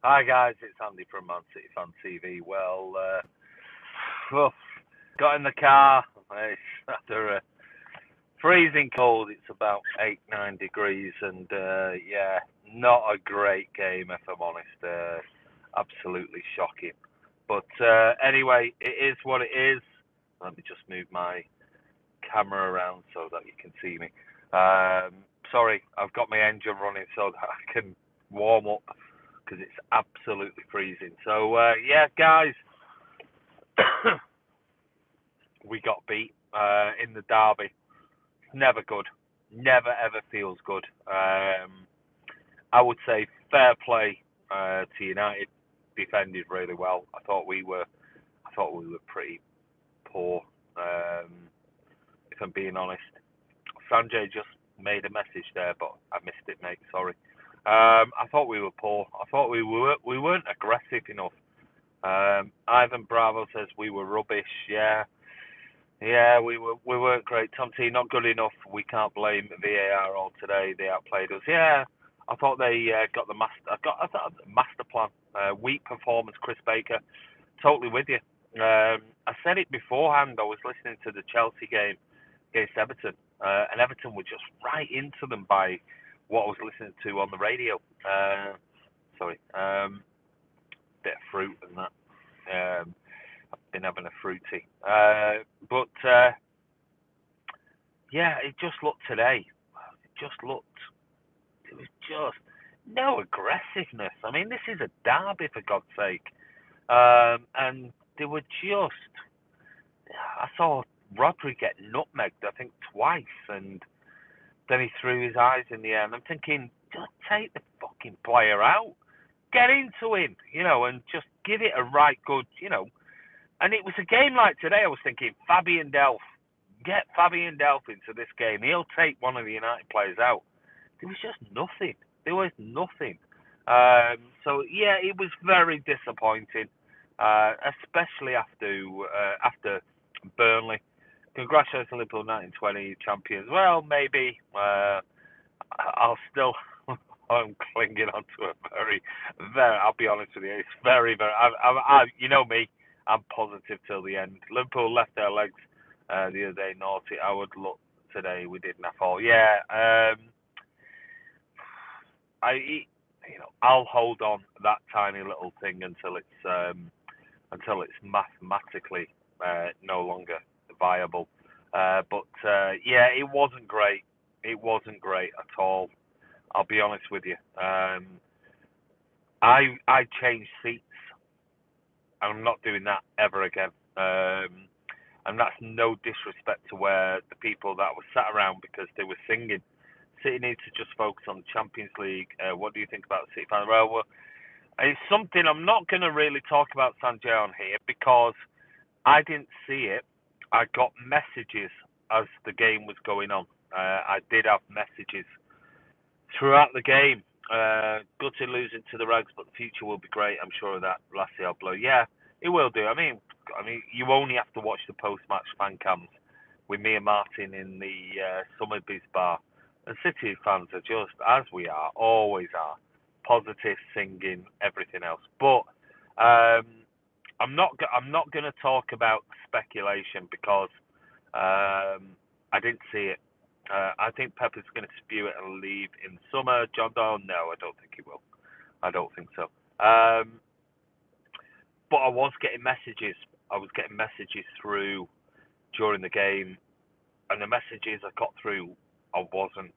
Hi guys, it's Andy from Man City Fan TV. Well, got in the car. It's after a freezing cold. It's about 8, 9 degrees, and yeah, not a great game if I'm honest. Absolutely shocking. But anyway, it is what it is. Let me just move my camera around so that you can see me. Sorry, I've got my engine running so that I can warm up because it's absolutely freezing. So yeah, guys, we got beat in the derby. Never good. Never ever feels good. I would say fair play to United. Defended really well. I thought we were pretty poor. Um, if I'm being honest, Sanjay just made a message there, but I missed it, mate. Sorry. I thought we were poor. I thought we weren't aggressive enough. Ivan Bravo says we were rubbish. Yeah, yeah, we weren't great. Tom T, not good enough. We can't blame VAR all today. They outplayed us. Yeah, I thought they got the master. I thought the master plan. Weak performance, Chris Baker. Totally with you. I said it beforehand. I was listening to the Chelsea game against Everton, and Everton were just right into them by what I was listening to on the radio. Sorry, bit of fruit and that. I've been having a fruity. But yeah, it just looked today. It just looked. It was just no aggressiveness. I mean, this is a derby for God's sake. And they were just. I saw Rodri get nutmegged, I think twice, and then he threw his eyes in the air. And I'm thinking, just take the fucking player out, get into him, and just give it a right good. And it was a game like today. I was thinking Fabian Delph, get Fabian Delph into this game. He'll take one of the United players out. There was just nothing. There was nothing. So yeah, it was very disappointing, especially after Burnley. Congratulations, Liverpool 1920 champions. Well, maybe I'll still. I'm clinging on to a very. I'll be honest with you. It's very, very. You know me. I'm positive till the end. Liverpool left their legs the other day. Naughty. I would look today. We didn't have all. Yeah. I'll hold on that tiny little thing until it's mathematically no longer viable. But yeah, it wasn't great. It wasn't great at all. I'll be honest with you. I changed seats. I'm not doing that ever again. And that's no disrespect to where the people that were sat around because they were singing. City needs to just focus on the Champions League. What do you think about the City fans? Well, it's something I'm not going to really talk about Sanjay on here because I didn't see it. I got messages as the game was going on. I did have messages throughout the game. Gutted losing to the Rags, but the future will be great. I'm sure of that. Lassie Oblo, yeah, it will do. I mean, you only have to watch the post-match fan cams with me and Martin in the Summerbees bar, and City fans are just as we are, always are, positive, singing, everything else. But I'm not going to talk about speculation because I didn't see it. I think Pepper's going to spew it and leave in the summer. John Doyle, no, I don't think he will. I don't think so. But I was getting messages. I was getting messages through during the game, and the messages I got through, I wasn't.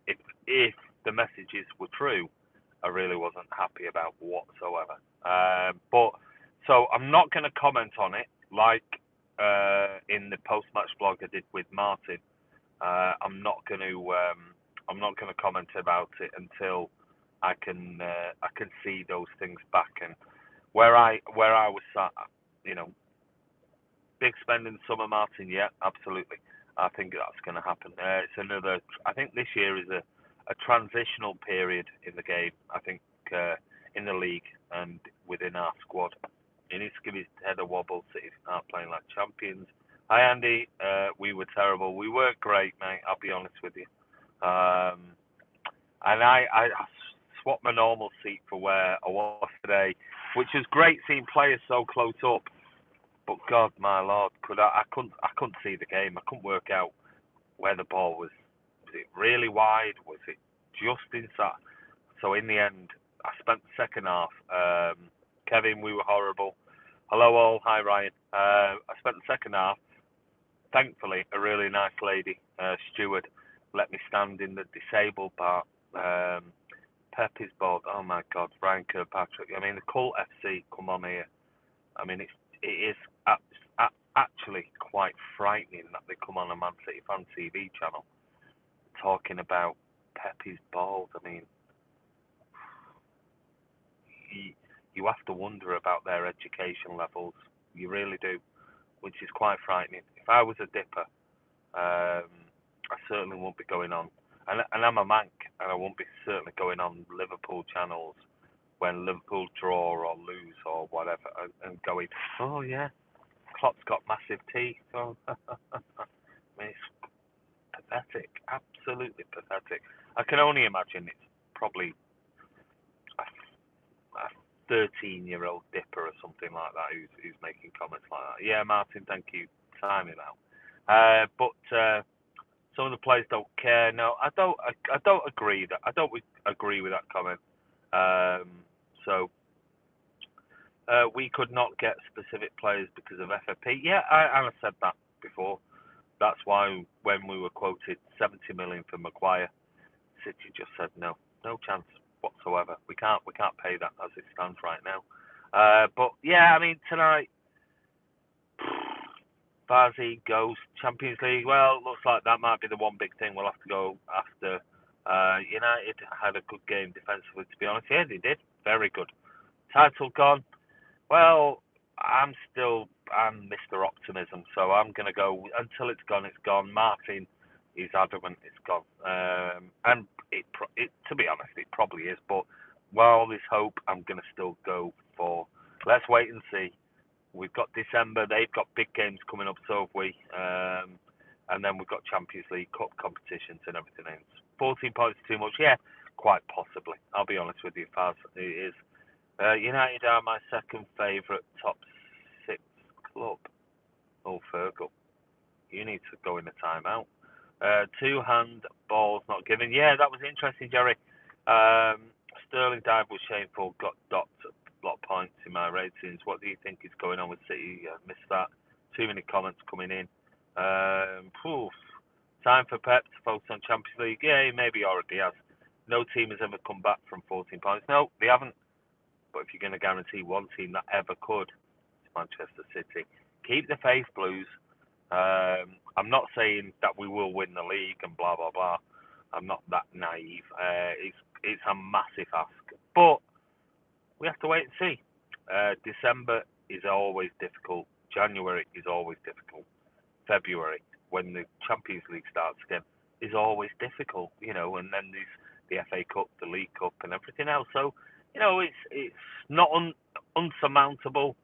If the messages were true, I really wasn't happy about whatsoever. But so I'm not going to comment on it like in the post-match blog I did with Martin. I'm not going to comment about it until I can see those things back and where I was sat. You know, big spend in the summer, Martin. Yeah, absolutely. I think that's going to happen. It's another. I think this year is a transitional period in the game. I think in the league and within our squad. He needs to give his head a wobble. City aren't playing like champions. Hi Andy, we were terrible. We weren't great, mate. I'll be honest with you. And I swapped my normal seat for where I was today. today, which was great seeing players so close up. But God, my Lord, I couldn't see the game. I couldn't work out where the ball was. Was it really wide? Was it just inside? So in the end, I spent the second half. Kevin, we were horrible. Hello all. Hi Ryan. I spent the second half. Thankfully, a really nice lady, steward, let me stand in the disabled part. Pepe's board. Oh my God, Ryan Kirkpatrick. I mean, the Cult FC come on here. I mean, it is actually quite frightening that they come on a Man City fan TV channel talking about Pepe's balls. I mean, you have to wonder about their education levels. You really do, which is quite frightening. If I was a dipper, I certainly won't be going on. And I'm a Manc, and I won't be certainly going on Liverpool channels when Liverpool draw or lose or whatever, and going, oh yeah, Klopp's got massive teeth. Oh, I mean, it's pathetic, absolutely pathetic. I can only imagine it's probably a 13-year-old dipper or something like that who's making comments like that. Yeah, Martin, thank you, timing out. But some of the players don't care. No, I don't agree that. I don't agree with that comment. So we could not get specific players because of FFP. Yeah, I said that before. That's why when we were quoted 70 million for Maguire, City just said no chance whatsoever. We can't pay that as it stands right now. But yeah, I mean tonight, Bazi goes Champions League. Well, looks like that might be the one big thing we'll have to go after. United had a good game defensively, to be honest. Yeah, they did. Very good. Title gone. Well, I'm Mr. Optimism, so I'm going to go until it's gone, it's gone. Martin is adamant it's gone. And to be honest, it probably is. But while there's hope, I'm going to still go for, let's wait and see. We've got December. They've got big games coming up, so have we. And then we've got Champions League Cup competitions and everything else. 14 points too much? Yeah, quite possibly. I'll be honest with you, Faz. It is. United are my second favourite top 6 club. Oh, Fergal, you need to go in the timeout. 2-hand balls not given. Yeah, that was interesting, Jerry. Sterling dive was shameful. Got docked a lot of points in my ratings. What do you think is going on with City? Missed that. Too many comments coming in. Time for Pep to focus on Champions League. Yeah, maybe already has. No team has ever come back from 14 points. No, they haven't. But if you're going to guarantee one team that ever could, it's Manchester City. Keep the faith, Blues. I'm not saying that we will win the league and blah blah blah. I'm not that naive. It's a massive ask, but we have to wait and see. December is always difficult. January is always difficult. February, when the Champions League starts again, is always difficult. And then there's the FA Cup, the League Cup, and everything else. So it's not unsurmountable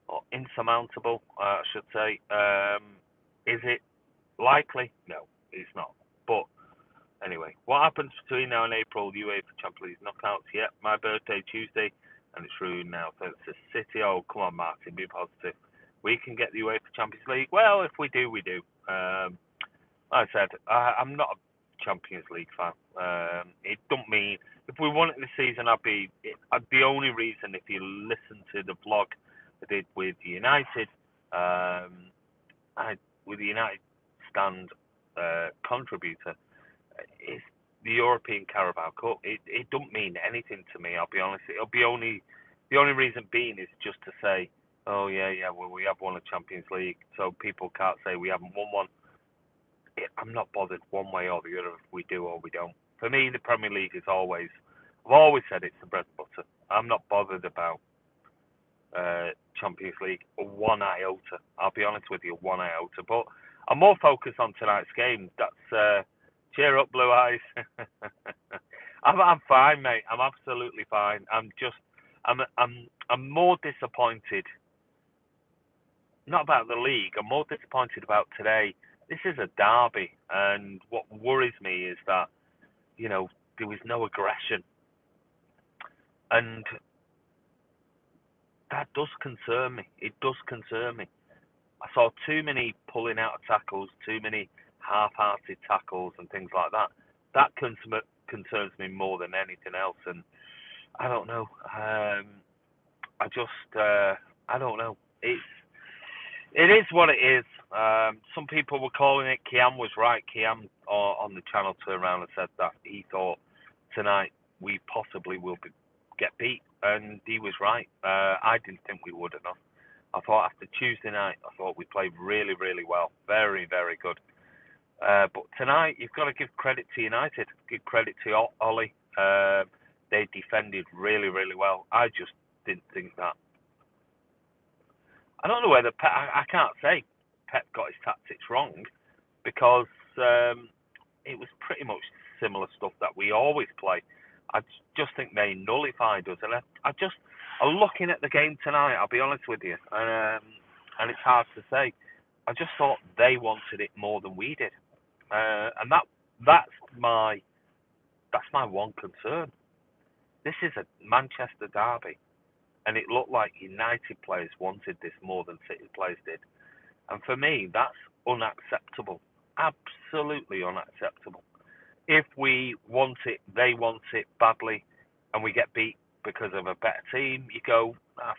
or insurmountable, I should say. Is it likely? No, it's not. But anyway, what happens between now and April? UEFA Champions League knockouts. Yeah, my birthday Tuesday, and it's ruined now. So it's a City. Oh, come on, Martin, be positive. We can get the UEFA Champions League. Well, if we do, we do. Like I said, I'm not a Champions League fan. It don't mean if we won it this season, the only reason, if you listen to the vlog I did with United, with the United stand contributor, is the European Carabao Cup. It don't mean anything to me. I'll be honest. The only reason being is just to say, oh yeah, well we have won a Champions League, so people can't say we haven't won one. I'm not bothered one way or the other if we do or we don't. For me, the Premier League is always. I've always said it's the bread and butter. I'm not bothered about Champions League one iota. I'll be honest with you, one iota. But I'm more focused on tonight's game. That's cheer up, Blue Eyes. I'm fine, mate. I'm absolutely fine. I'm more disappointed. Not about the league. I'm more disappointed about today. This is a derby, and what worries me is that there was no aggression, and that does concern me. It does concern me. I saw too many pulling out of tackles, too many half-hearted tackles and things like that. That concerns me more than anything else. And I don't know. I don't know. It is what it is. Some people were calling it. Kian was right. Kian on the channel turned around and said that he thought tonight we possibly will get beat, and he was right. I didn't think we would enough. I thought after Tuesday night, I thought we played really, really well. Very, very good. But tonight, you've got to give credit to United. Give credit to Ollie. They defended really, really well. I just didn't think that. I don't know whether I can't say Pep got his tactics wrong because it was pretty much similar stuff that we always play. I just think they nullified us, and I'm looking at the game tonight. I'll be honest with you, and it's hard to say. I just thought they wanted it more than we did, and that's my that's my one concern. This is a Manchester derby, and it looked like United players wanted this more than City players did. And for me, that's unacceptable. Absolutely unacceptable. If we want it, they want it badly, and we get beat because of a better team, you go,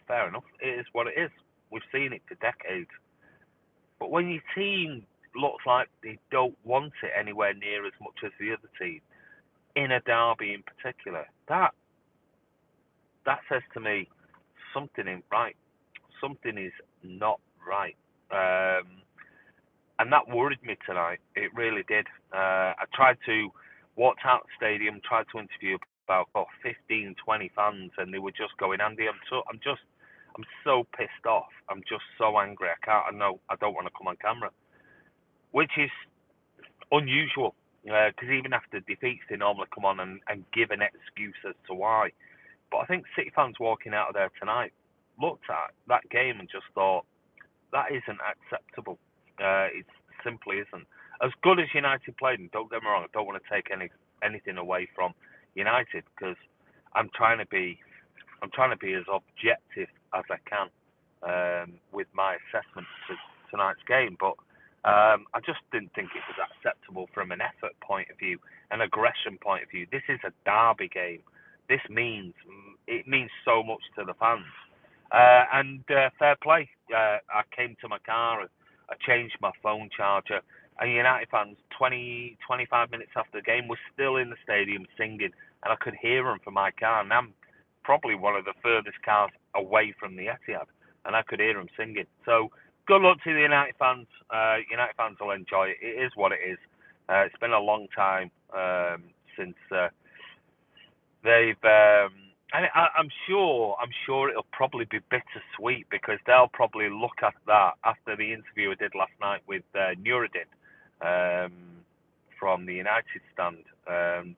fair enough. It is what it is. We've seen it for decades. But when your team looks like they don't want it anywhere near as much as the other team, in a derby in particular, that says to me something ain't right. Something is not right. And that worried me tonight. It really did. I tried to walk out the stadium, tried to interview about 15, 20 fans, and they were just going, Andy, I'm so pissed off. I'm just so angry. I don't want to come on camera, which is unusual. Because even after defeats, they normally come on and give an excuse as to why. But I think City fans walking out of there tonight looked at that game and just thought, that isn't acceptable. It simply isn't. As good as United played, and don't get me wrong, I don't want to take anything away from United because I'm trying to be as objective as I can with my assessment to tonight's game. But I just didn't think it was acceptable from an effort point of view, an aggression point of view. This is a derby game. This means so much to the fans. And fair play. I came to my car, I changed my phone charger, and United fans, 25 minutes after the game, were still in the stadium singing, and I could hear them from my car. And I'm probably one of the furthest cars away from the Etihad, and I could hear them singing. So good luck to the United fans. United fans will enjoy it. It is what it is. It's been a long time since they've. And I'm sure it'll probably be bittersweet because they'll probably look at that after the interview I did last night with Nuruddin from the United stand, and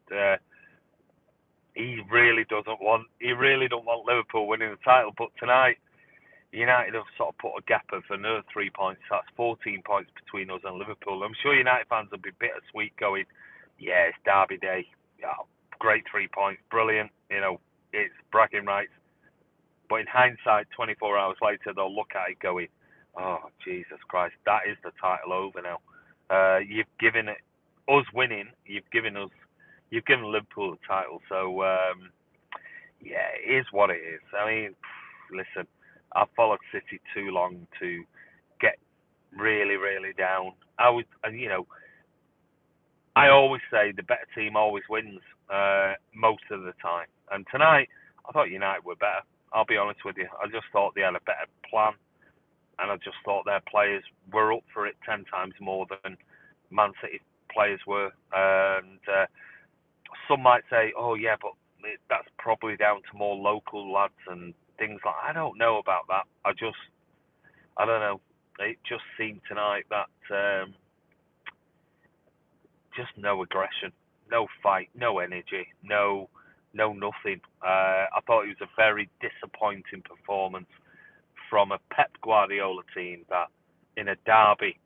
he really don't want Liverpool winning the title. But tonight, United have sort of put a gap of another 3 points. That's 14 points between us and Liverpool. I'm sure United fans will be bittersweet, going, yeah, it's Derby Day, yeah, great 3 points, brilliant, it's bragging rights. But in hindsight, 24 hours later, they'll look at it going, oh, Jesus Christ, that is the title over now. You've given it, us winning, you've given Liverpool the title. So, yeah, it is what it is. I mean, listen, I've followed City too long to get really, really down. I always say the better team always wins most of the time. And tonight, I thought United were better. I'll be honest with you. I just thought they had a better plan, and I just thought their players were up for it 10 times more than Man City players were. And some might say, oh, yeah, but that's probably down to more local lads and things like that. I don't know about that. I don't know. It just seemed tonight that just no aggression, no fight, no energy, no nothing. I thought it was a very disappointing performance from a Pep Guardiola team that in a derby,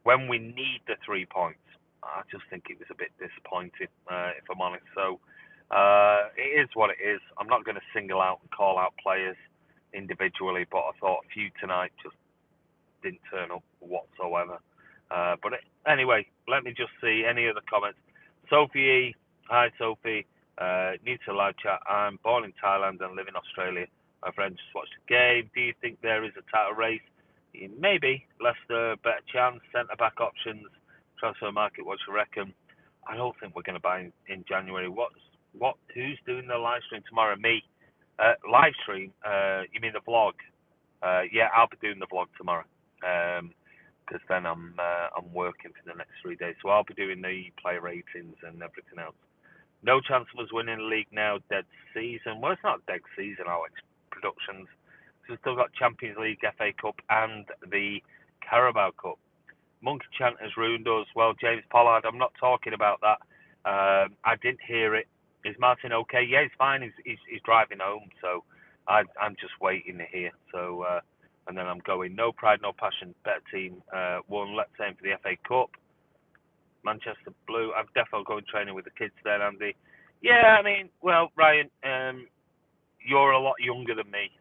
when we need the 3 points, I just think it was a bit disappointing, if I'm honest. So it is what it is. I'm not going to single out and call out players. individually, but I thought a few tonight just didn't turn up whatsoever. Anyway, let me just see any other comments. Sophie, hi Sophie. New to live chat. I'm born in Thailand and live in Australia. My friend just watched the game. Do you think there is a title race? Maybe. Leicester, better chance. Centre back options. Transfer market, what you reckon? I don't think we're going to buy in January. Who's doing the live stream tomorrow? Me. Live stream? You mean the vlog? Yeah, I'll be doing the vlog tomorrow. Because then I'm working for the next 3 days. So I'll be doing the play ratings and everything else. No chance of us winning the league now. Dead season. Well, it's not dead season, Alex. Productions. So we've still got Champions League, FA Cup, and the Carabao Cup. Monkey Chant has ruined us. Well, James Pollard, I'm not talking about that. I didn't hear it. Is Martin okay? Yeah, he's fine. He's driving home, so I'm just waiting to hear. So and then I'm going. No pride, no passion. Better team won. Let's aim for the FA Cup. Manchester Blue. I'm definitely going training with the kids then, Andy. Yeah, I mean, well, Ryan, you're a lot younger than me.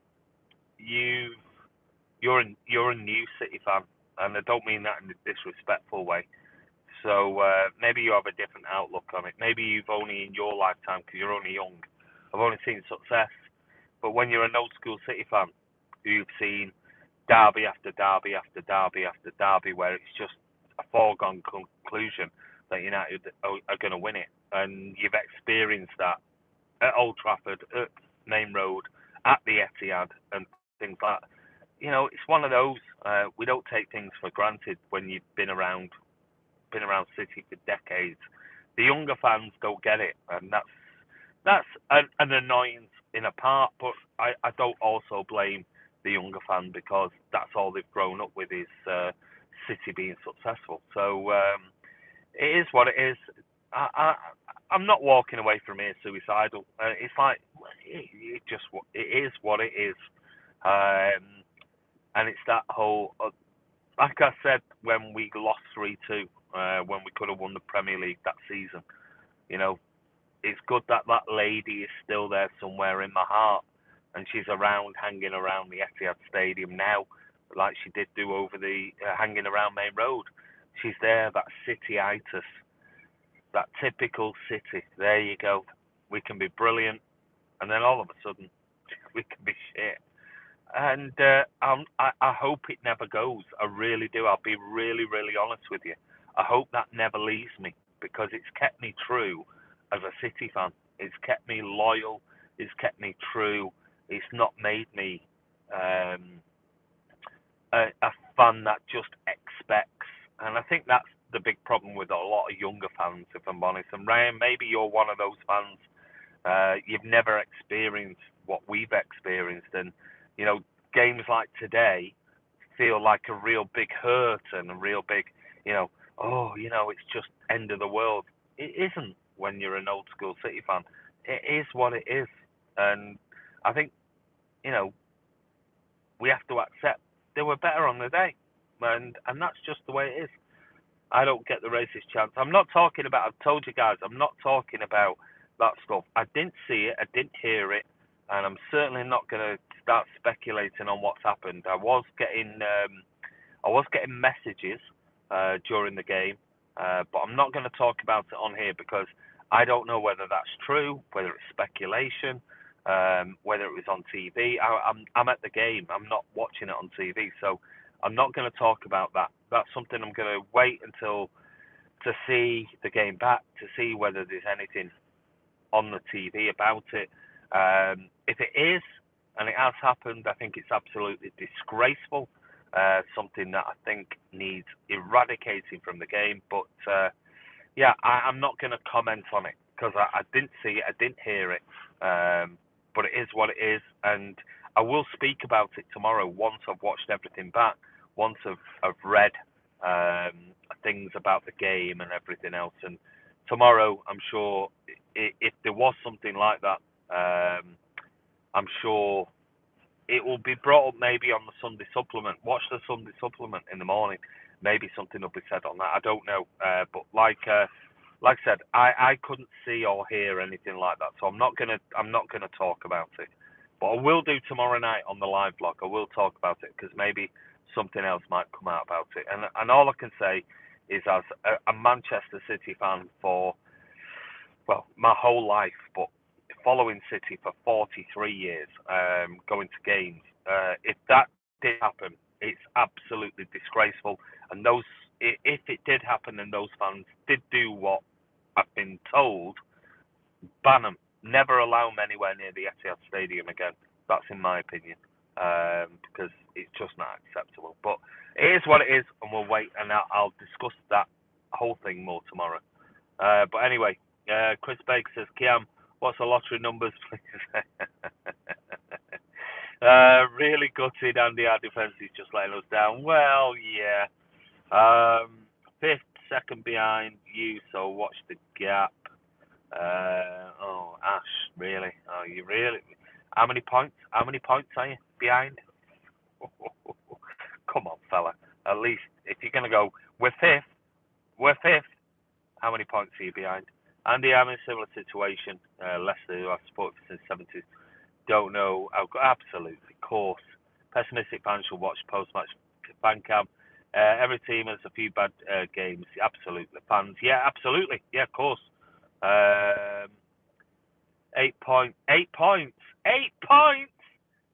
You're a new City fan, and I don't mean that in a disrespectful way. So maybe you have a different outlook on it. Maybe you've only in your lifetime, because you're only young, I've only seen success. But when you're an old school City fan, you've seen derby after derby after derby after derby, where it's just a foregone conclusion that United are going to win it, and you've experienced that at Old Trafford, at Main Road, at the Etihad, and things like that. You know, it's one of those. We don't take things for granted when you've been around City for decades. The younger fans don't get it, and that's an annoyance in a part. But I don't also blame the younger fan, because that's all they've grown up with is City being successful. So it is what it is. I'm not walking away from here suicidal. It's like it is what it is, and it's that whole. Like I said, when we lost 3-2, when we could have won the Premier League that season, you know, it's good that that lady is still there somewhere in my heart, and she's hanging around the Etihad Stadium now, like she did do over the hanging around Main Road. She's there, that City-itis, that typical City. There you go. We can be brilliant, and then all of a sudden, we can be shit. And I hope it never goes. I really do. I'll be really, really honest with you. I hope that never leaves me, because it's kept me true as a City fan. It's kept me loyal. It's kept me true. It's not made me a fan that just expects. And I think that's the big problem with a lot of younger fans, if I'm honest. And Ryan, maybe you're one of those fans. You've never experienced what we've experienced, and you know, games like today feel like a real big hurt and a real big, it's just end of the world. It isn't when you're an old school City fan. It is what it is, and I think, you know, we have to accept they were better on the day, and that's just the way it is. I don't get the racist chance. I'm not talking about. I've told you guys, I'm not talking about that stuff. I didn't see it. I didn't hear it, and I'm certainly not going to start speculating on what's happened. I was getting messages during the game, but I'm not going to talk about it on here, because I don't know whether that's true, whether it's speculation, whether it was on TV. I'm at the game. I'm not watching it on TV, so I'm not going to talk about that. That's something I'm going to wait until to see the game back, to see whether there's anything on the TV about it. If it is, and it has happened, I think it's absolutely disgraceful. Something that I think needs eradicating from the game. But I'm not going to comment on it, because I didn't see it, I didn't hear it. But it is what it is, and I will speak about it tomorrow once I've watched everything back, once I've read things about the game and everything else. And tomorrow, I'm sure, if there was something like that, I'm sure it will be brought up maybe on the Sunday supplement. Watch the Sunday supplement in the morning. Maybe something will be said on that. I don't know. But like I said, I couldn't see or hear anything like that, so I'm not gonna talk about it. But I will do tomorrow night on the live blog. I will talk about it because maybe something else might come out about it. And all I can say is, as a Manchester City fan for, well, my whole life, but following City for 43 years, going to games, if that did happen, it's absolutely disgraceful. And if it did happen and those fans did do what I've been told, ban them. Never allow them anywhere near the Etihad Stadium again. That's in my opinion, because it's just not acceptable. But it is what it is, and we'll wait, and I'll discuss that whole thing more tomorrow. But anyway, Chris Baker says, Kiam, what's the lottery numbers, please? Really gutted, Andy. Our defence is just letting us down. Well, yeah. Fifth, second behind you, so watch the gap. Ash, really? Oh, you really? How many points? How many points are you behind? Come on, fella. At least if you're gonna go, we're fifth. How many points are you behind? Andy, I'm in a similar situation. Leicester, who I've supported since '70s, don't know. Absolutely, of course. Pessimistic fans should watch post-match fan cam. Every team has a few bad games. Absolutely, fans. Yeah, absolutely. Yeah, of course. 8 points. 8 points. 8 points.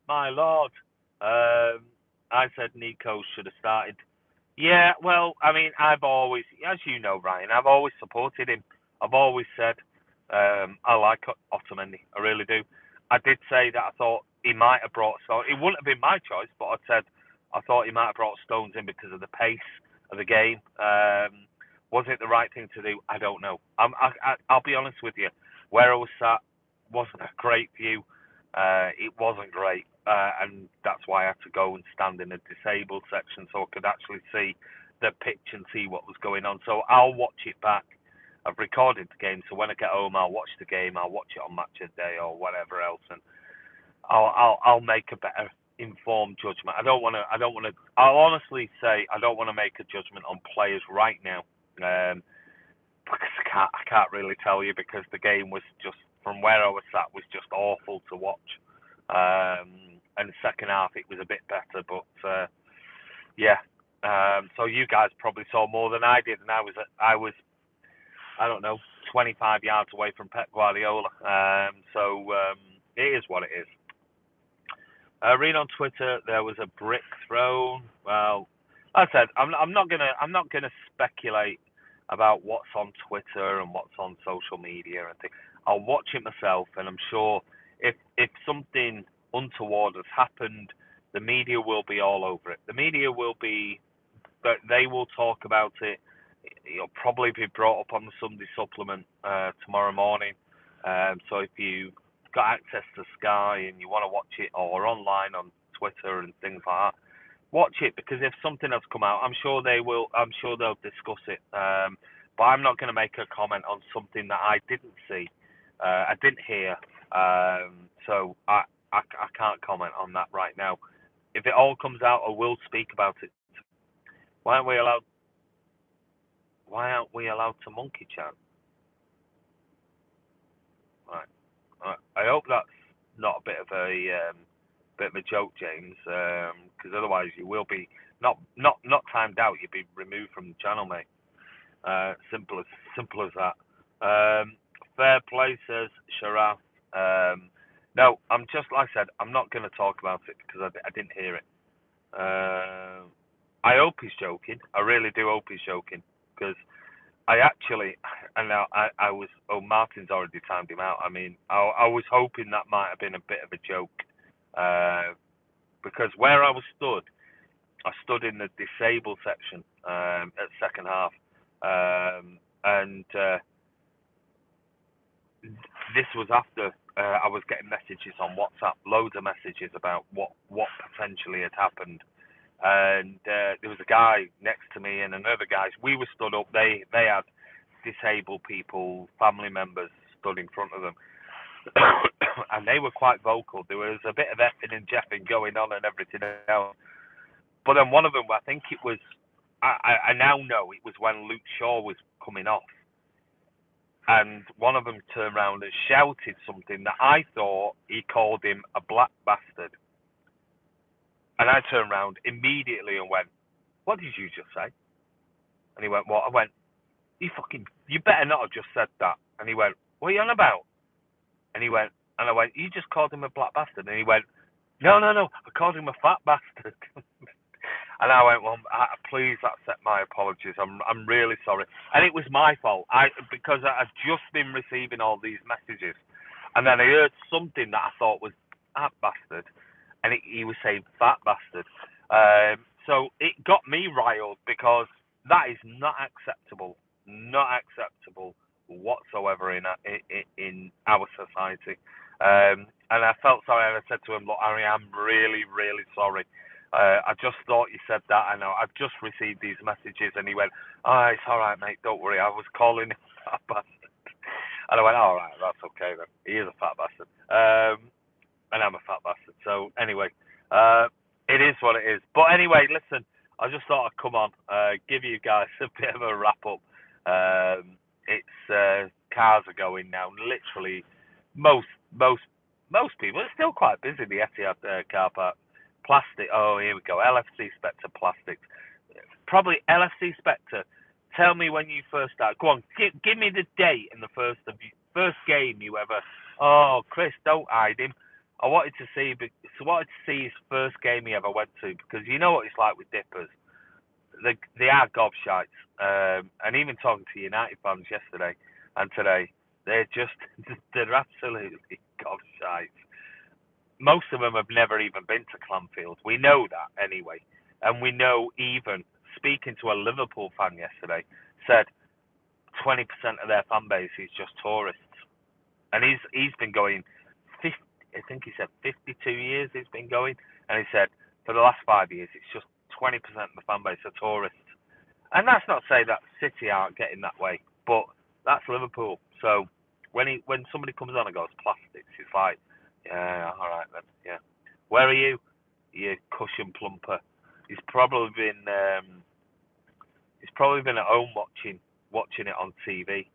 My lord. I said Nico should have started. Yeah, well, I mean, I've always, as you know, Ryan, I've always supported him. I've always said I like Otamendi. I really do. I did say that I thought he might have brought Stones. It wouldn't have been my choice, but I said I thought he might have brought Stones in because of the pace of the game. Was it the right thing to do? I don't know. I'll be honest with you. Where I was sat wasn't a great view. It wasn't great, and that's why I had to go and stand in a disabled section so I could actually see the pitch and see what was going on. So I'll watch it back. I've recorded the game, so when I get home, I'll watch the game. I'll watch it on Match of the Day or whatever else, and I'll make a better informed judgment. I don't want to. I'll honestly say I don't want to make a judgment on players right now, because I can't really tell you because the game was just, from where I was sat, was just awful to watch. And the second half it was a bit better, but yeah. So you guys probably saw more than I did, and I was I don't know 25 yards away from Pep Guardiola. It is what it is. Read on Twitter there was a brick thrown. Well, like I said, I'm not gonna speculate about what's on Twitter and what's on social media and things. I'll watch it myself, and I'm sure if something untoward has happened, the media will be all over it. The media will be, they will talk about it. It'll probably be brought up on the Sunday supplement tomorrow morning. So if you got access to Sky and you want to watch it, or online on Twitter and things like that, watch it, because if something has come out, I'm sure they will. I'm sure they'll discuss it. But I'm not going to make a comment on something that I didn't see, I didn't hear. So I can't comment on that right now. If it all comes out, I will speak about it. Why aren't we allowed? Why aren't we allowed to monkey chat? Right. I hope that's not a bit of a joke, James, because otherwise you will be not timed out. You'll be removed from the channel, mate. Simple as that. Fair play, says Sharaf. No, I'm just, like I said, I'm not going to talk about it because I didn't hear it. I hope he's joking. I really do hope he's joking, because I actually, and now I was, Martin's already timed him out. I mean, I was hoping that might have been a bit of a joke, because where I stood in the disabled section at second half, and this was after I was getting messages on WhatsApp, loads of messages about what potentially had happened. And there was a guy next to me and another guy. We were stood up. They had disabled people, family members stood in front of them, and they were quite vocal. There was a bit of effing and jeffing going on and everything else. But then one of them, I think it was, I now know it was when Luke Shaw was coming off. and one of them turned around and shouted something that I thought he called him a black bastard. And I turned around immediately and went, "What did you just say?" And he went, "What?" I went, you better not have just said that." And he went, "What are you on about?" And he went, and I went, "You just called him a black bastard." And he went, "No, no, no, I called him a fat bastard." And I went, "Well, please accept my apologies. I'm really sorry." And it was my fault. Because I'd just been receiving all these messages, and then I heard something that I thought was fat bastard, and he was saying fat bastard. So it got me riled because that is not acceptable, not acceptable whatsoever in our society. And I felt sorry, and I said to him, "Look, Harry, I'm really, really sorry. I just thought you said that. I know. I've just received these messages." And he went, "Oh, it's all right, mate. Don't worry. I was calling him a fat bastard." And I went, "All right, that's okay then. He is a fat bastard." And I'm a fat bastard. So anyway, it is what it is. But anyway, listen, I just thought I'd come on, give you guys a bit of a wrap up. It's cars are going now. Literally, most most most people. It's still quite busy. The Etihad car park. Plastic. Oh, here we go. LFC Spectre Plastics. Probably LFC Spectre. Tell me when you first started. Go on, give me the date in the first game you ever. Oh, Chris, don't hide him. I wanted to see. So wanted to see his first game he ever went to, because you know what it's like with dippers. They are gobshites. And even talking to United fans yesterday and today, they're absolutely gobshites. Most of them have never even been to Clanfield. We know that anyway, and we know, even speaking to a Liverpool fan yesterday, said 20% of their fan base is just tourists, and he's been going 50, I think he said 52 years he's been going, and he said for the last 5 years it's just 20% of the fan base are tourists. And that's not to say that City aren't getting that way, but that's Liverpool. So when somebody comes on and goes plastics, it's like, yeah, all right then, yeah. Where are you? You cushion plumper. He's probably been at home watching it on TV.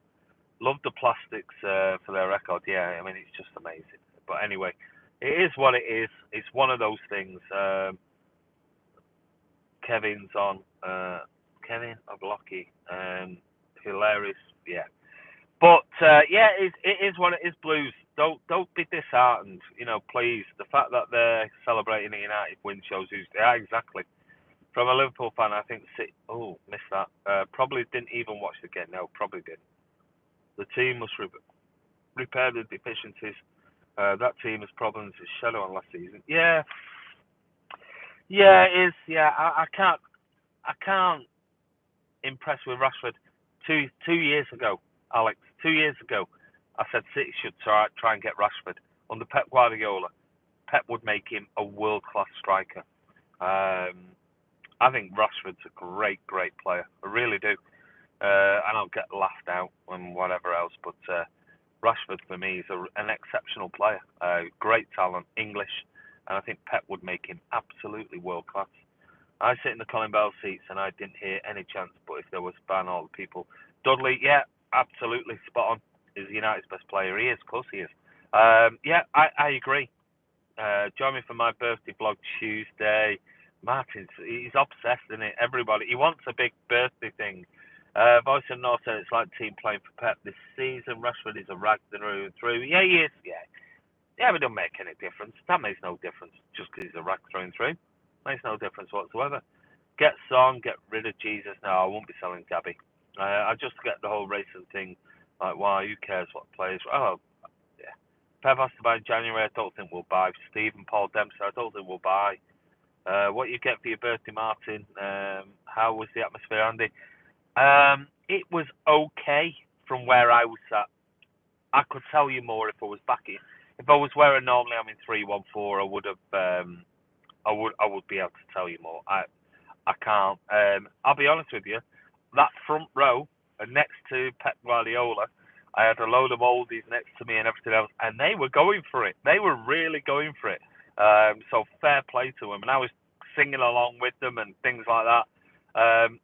Love the plastics for their record. Yeah, I mean it's just amazing. But anyway, it is what it is. It's one of those things. Kevin's on. Kevin Oblocki. Hilarious. Yeah. But yeah, it is what it is. Blues. Don't be disheartened. You know, please. The fact that they're celebrating a United win shows who's. Yeah, exactly. From a Liverpool fan, I think. Missed that. Probably didn't even watch the game. No, probably didn't. The team must repair the deficiencies. That team has problems with shadow on last season. Yeah, yeah, it is. Yeah, I can't impress with Rashford. Two years ago, Alex. 2 years ago, I said City should try and get Rashford under Pep Guardiola. Pep would make him a world class striker. Um, I think Rashford's a great player. I really do. And I'll get laughed out and whatever else, but Rashford for me is an exceptional player. Great talent, English, and I think Pep would make him absolutely world class. I sit in the Colin Bell seats and I didn't hear any chance, but if there was ban all the people. Dudley, yeah, absolutely spot on. Is United's best player. He is, of course he is. Yeah, I agree. Join me for my birthday vlog Tuesday. He's obsessed, isn't it? Everybody, he wants a big birthday thing. Voice of North said it's like team playing for Pep this season. Rashford is a rag through and through. Yeah, he is. Yeah, yeah, but it don't make any difference. That makes no difference just because he's a rag through and through. Makes no difference whatsoever. Get Son, get rid of Jesus. No, I won't be selling Gabby. I just get the whole racing thing. Like, why? Who cares what players? Oh, yeah. Pep has to buy in January. I don't think we'll buy. Stephen Paul Dempsey. I don't think we'll buy. What you get for your birthday, Martin? How was the atmosphere, Andy? It was okay from where I was at. I could tell you more if I was back in. If I was where I normally am in 314, I would have. I would be able to tell you more. I can't. I'll be honest with you. That front row next to Pep Guardiola, I had a load of oldies next to me and everything else, and they were going for it. They were really going for it. So fair play to them, and I was singing along with them and things like that.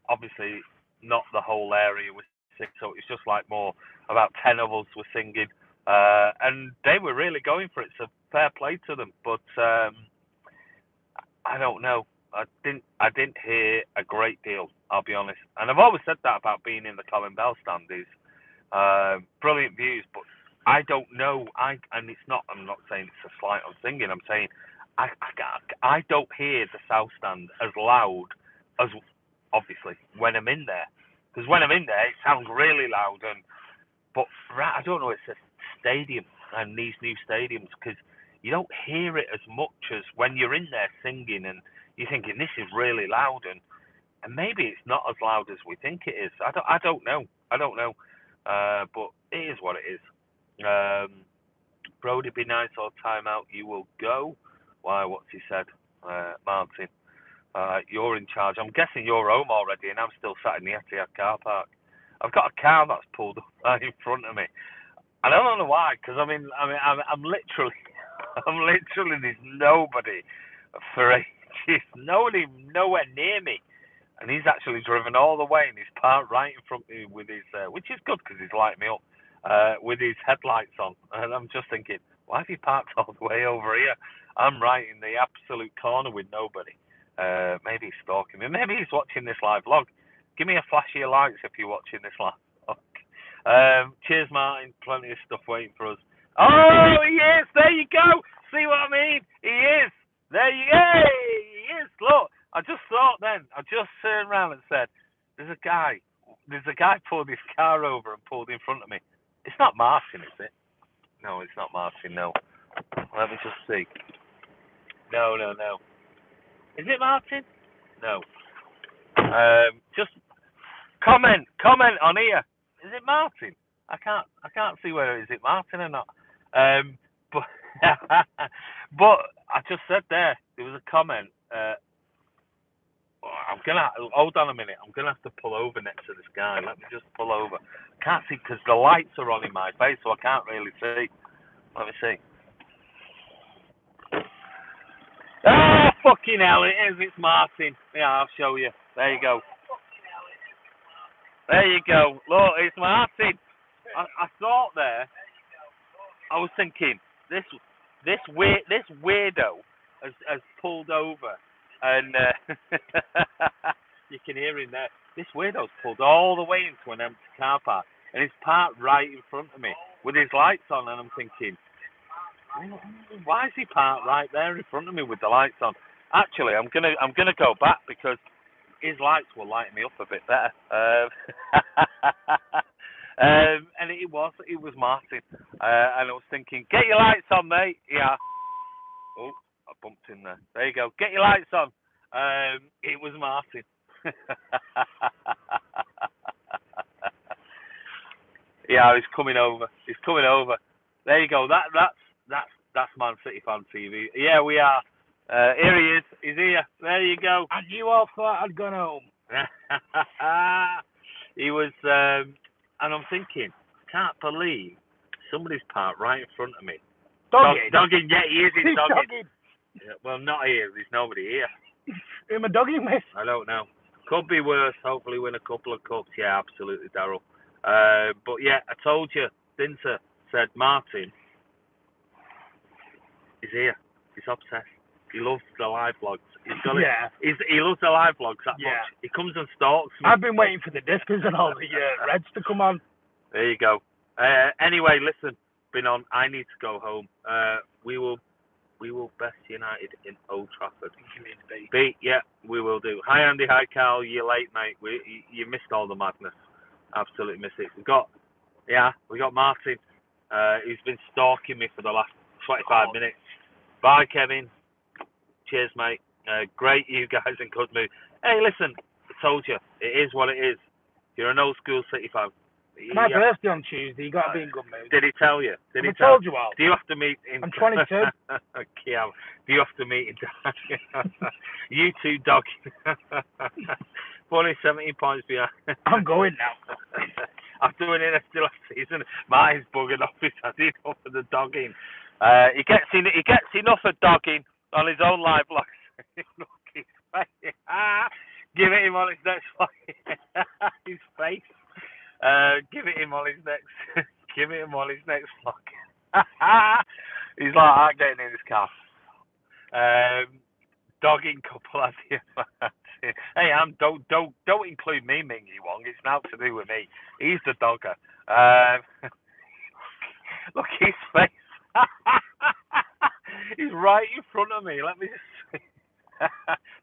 Obviously, not the whole area was sing, so it's just like more about 10 of us were singing, and they were really going for it. So fair play to them, but I don't know. I didn't hear a great deal. I'll be honest, and I've always said that about being in the Colin Bell stand is brilliant views, but I don't know. And it's not. I'm not saying it's a slight on singing. I'm saying I don't hear the South Stand as loud as obviously when I'm in there. Because when I'm in there, it sounds really loud. But I don't know. It's a stadium and these new stadiums because you don't hear it as much as when you're in there singing and you're thinking this is really loud and maybe it's not as loud as we think it is. I don't know. But it is what it is. Brody, be nice or time out. You will go. Why? What's he said? Martin, you're in charge. I'm guessing you're home already, and I'm still sat in the Etihad car park. I've got a car that's pulled up right in front of me. I don't know why, because I'm literally, there's nobody for ages. Nobody nowhere near me, and he's actually driven all the way, and he's parked right in front of me with his, which is good because he's lighting me up, with his headlights on, and I'm just thinking, why have you parked all the way over here? I'm right in the absolute corner with nobody. Maybe he's stalking me. Maybe he's watching this live vlog. Give me a flash of your lights if you're watching this live vlog. Cheers, Martin. Plenty of stuff waiting for us. Oh, he is. There you go. See what I mean? He is. There you go. He is. Look, I just thought then. I just turned around and said, there's a guy pulled his car over and pulled in front of me. It's not Martin, is it? No, it's not Martin, no. Let me just see. No. Is it Martin? No. Just comment on here. Is it Martin? I can't see whether is it Martin or not. But but I just said there was a comment. I'm gonna hold on a minute. I'm gonna have to pull over next to this guy. Let me just pull over. I can't see because the lights are on in my face, so I can't really see. Let me see. Ah, fucking hell! It is. It's Martin. Yeah, I'll show you. There you go. There you go. Look, it's Martin. I thought there. I was thinking this weirdo has pulled over, and you can hear him there. This weirdo's pulled all the way into an empty car park, and he's parked right in front of me with his lights on, and I'm thinking, why is he parked right there in front of me with the lights on? Actually, I'm gonna go back because his lights will light me up a bit better. And it was Martin. And I was thinking, get your lights on, mate. Yeah. Oh, I bumped in there. There you go. Get your lights on. It was Martin. Yeah, he's coming over. There you go. That's Man City Fan TV. Yeah, we are. Here he is. He's here. There you go. And you all thought I'd gone home. He was, and I'm thinking, can't believe somebody's parked right in front of me. Dogging, yeah, he is. He's dogging. Yeah, well, not here. There's nobody here. Who am I dogging with? I don't know. Could be worse. Hopefully win a couple of cups. Yeah, absolutely, Daryl. But yeah, I told you, Dinter said Martin is here. He's obsessed. He loves the live vlogs. He loves the live vlogs that much. He comes and stalks me. I've been waiting for the Dispers and all the Reds to come on. There you go. Anyway, listen, been on. I need to go home. We will best United in Old Trafford. Beat, yeah, we will do. Hi Andy, hi Carl. You're late, mate. You missed all the madness. Absolutely missed it. We got Martin. He's been stalking me for the last 25 minutes. Bye, Kevin. Cheers, mate. Great, you guys in good mood. Hey, listen, I told you, it is what it is. You're an old school City fan. My birthday on Tuesday, you got to be in good mood. Did he tell you? I told you all. Do you have to meet in... I'm 22. Yeah, do you have to meet in... You two, dog. 17 points behind. I'm going now. After winning a still season, Martin's bugging off his head enough of the dogging. He gets enough of dogging on his own live vlogs. Give it him on his next fight. His face. Give it him on his next. Give it him on his next vlog. He's like, I'm getting in his car. Dogging couple as you. Hey, don't include me, Mingy Wong. It's not to do with me. He's the dogger. Look his face. He's right in front of me. Let me just see.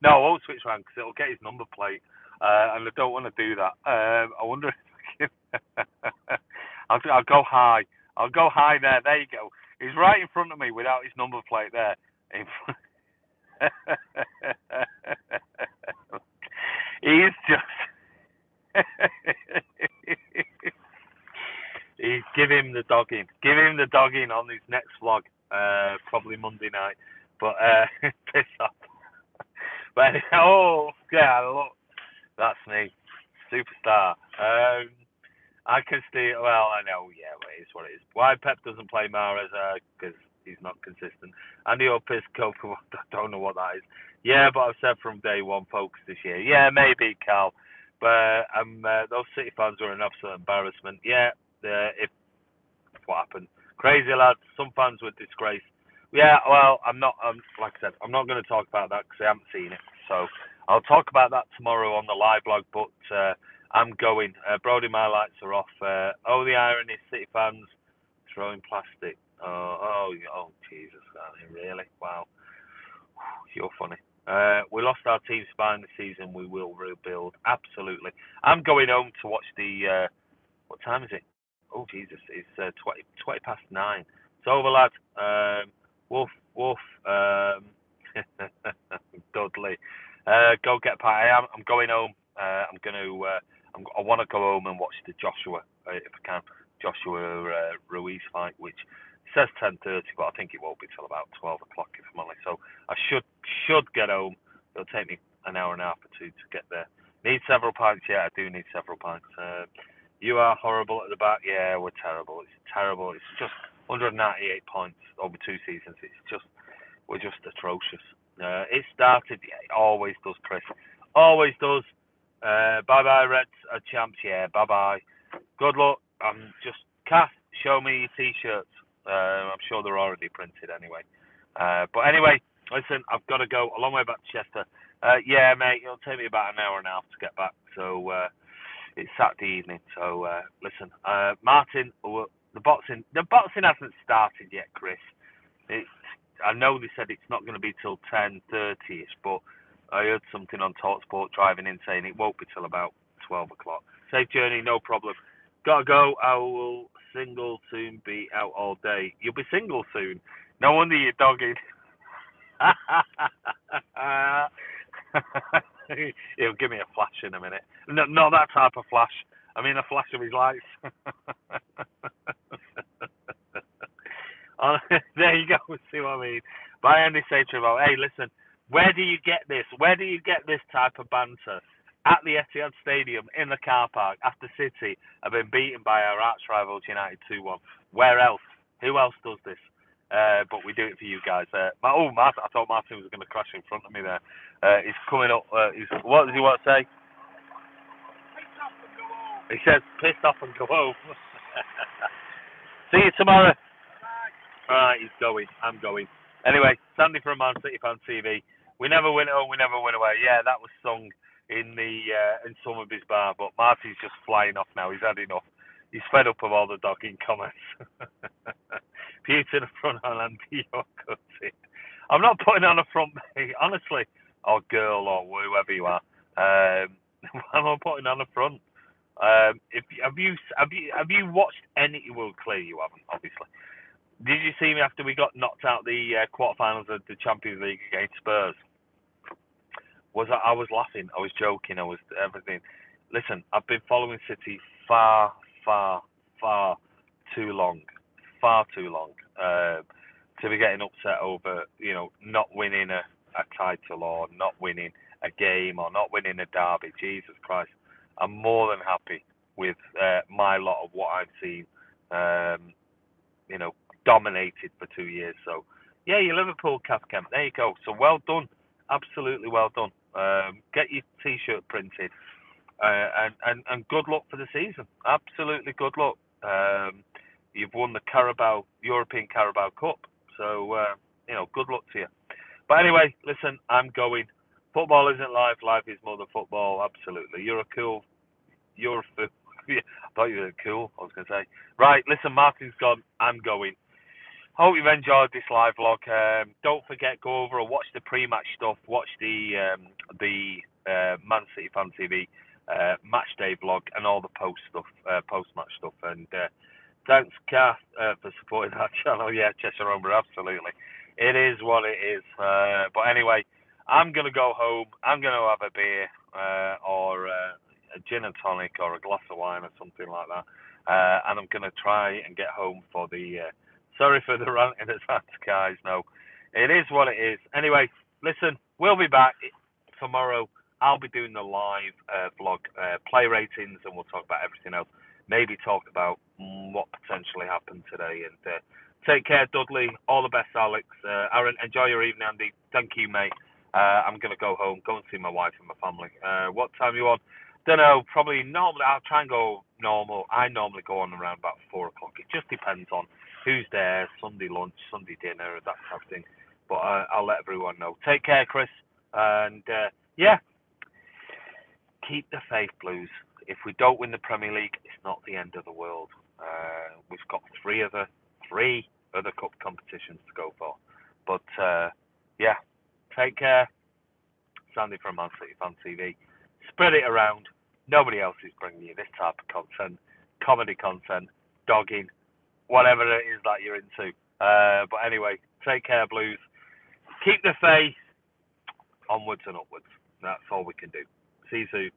No, I won't switch around because it'll get his number plate, and I don't want to do that. I wonder if I can. I'll go high. I'll go high there. There you go. He's right in front of me without his number plate there. He's just. Give him the dogging. Give him the dogging on his next vlog. Probably Monday night. But piss off. But oh yeah, look, that's me, superstar. I can see. Well, I know. Yeah, well, it is what it is. Why Pep doesn't play Mahrez? Because he's not consistent. Andy Opisco, I don't know what that is. Yeah, but I've said from day one, focus this year. Yeah, maybe Cal, but those City fans were an absolute embarrassment. Yeah, if what happened, crazy lads. Some fans were disgraced. Yeah, well, I'm not. Like I said, I'm not going to talk about that because I haven't seen it. So I'll talk about that tomorrow on the live blog. But I'm going. Brody, my lights are off. Oh, the irony, City fans throwing plastic. Oh, Jesus, really? Wow, you're funny. We lost our team spine this season. We will rebuild. Absolutely. I'm going home to watch the. What time is it? Oh, Jesus, it's 20 past 9. It's over, lad. Woof. Dudley. Go get a pie. I'm going home. I'm going to. I want to go home and watch the Joshua, if I can. Joshua Ruiz fight, which says 10:30, but I think it won't be till about 12 o'clock if I'm honest. So I should get home. It'll take me an hour and a half or two to get there. Need several pints. Yeah, I do need several pints. You are horrible at the back. Yeah, we're terrible. It's terrible. It's just 198 points over 2 seasons. We're just atrocious. It started. Yeah, it always does, Chris. Always does. Bye, Reds. Champs. Yeah, bye. Good luck. Just Kath, show me your t-shirts. I'm sure they're already printed anyway. But anyway, listen, I've got to go a long way back to Chester. Yeah, mate, it'll take me about an hour and a half to get back. So it's Saturday evening. So listen, Martin, the boxing hasn't started yet, Chris. I know they said it's not going to be till 10:30ish, but I heard something on TalkSport driving in saying it won't be till about 12 o'clock. Safe journey, no problem. Gotta go. I will single soon be out all day. You'll be single soon. No wonder you're dogging. He'll give me a flash in a minute. No, not that type of flash. I mean a flash of his lights. There you go. See what I mean? By Andy Satchel. Hey, listen. Where do you get this? Where do you get this type of banter? At the Etihad Stadium, in the car park, after City have been beaten by our arch rivals United 2-1. Where else? Who else does this? But we do it for you guys. Martin, I thought Martin was going to crash in front of me there. He's coming up. What does he want to say? He says, pissed off and go home. See you tomorrow. Alright, he's going. I'm going. Anyway, Sandy from Man City Fan TV. We never win home, we never win away. Yeah, that was sung in Somerby's bar, but Marty's just flying off now. He's had enough. He's fed up of all the dogging comments. Pew to the front and your cutting. I'm not putting on a front, mate, honestly. Or girl, or whoever you are. I'm not putting on a front. Have you watched any? Well, clearly you haven't, obviously. Did you see me after we got knocked out the quarterfinals of the Champions League against Spurs? I was laughing, I was joking, I was everything. Listen, I've been following City far too long to be getting upset over not winning a title or not winning a game or not winning a derby. Jesus Christ, I'm more than happy with my lot of what I've seen. Dominated for 2 years. So, yeah, your Liverpool Kath Kemp. There you go. So well done. Absolutely well done. Get your t-shirt printed. And good luck for the season. Absolutely good luck. You've won the European Carabao Cup, so good luck to you. But anyway, listen, I'm going. Football isn't life. Life is more than football. Absolutely. You're a cool. Yeah, I thought you were cool. I was going to say. Right, listen, Martin's gone. I'm going. Hope you've enjoyed this live vlog. Don't forget, go over and watch the pre-match stuff. Watch the Man City Fan TV match day vlog and all the post-match stuff. And thanks, Kath, for supporting that channel. Yeah, Cheshire Rumble, absolutely. It is what it is. But anyway, I'm going to go home. I'm going to have a beer or a gin and tonic or a glass of wine or something like that. And I'm going to try and get home for the... sorry for the rant in advance, guys. No, it is what it is. Anyway, listen, we'll be back tomorrow. I'll be doing the live vlog, play ratings, and we'll talk about everything else. Maybe talk about what potentially happened today. And take care, Dudley. All the best, Alex. Aaron, enjoy your evening, Andy. Thank you, mate. I'm going to go home, go and see my wife and my family. What time you on? Don't know. Probably normally, I'll try and go normal. I normally go on around about 4 o'clock. It just depends on who's there, Sunday lunch, Sunday dinner, that type of thing. But I'll let everyone know. Take care, Chris. And yeah, keep the faith, Blues. If we don't win the Premier League, it's not the end of the world. We've got three other cup competitions to go for. But yeah, take care. Sandy from Man City Fan TV. Spread it around. Nobody else is bringing you this type of content, comedy content, dogging, whatever it is that you're into. But anyway, take care, Blues. Keep the faith. Onwards and upwards. That's all we can do. See you soon.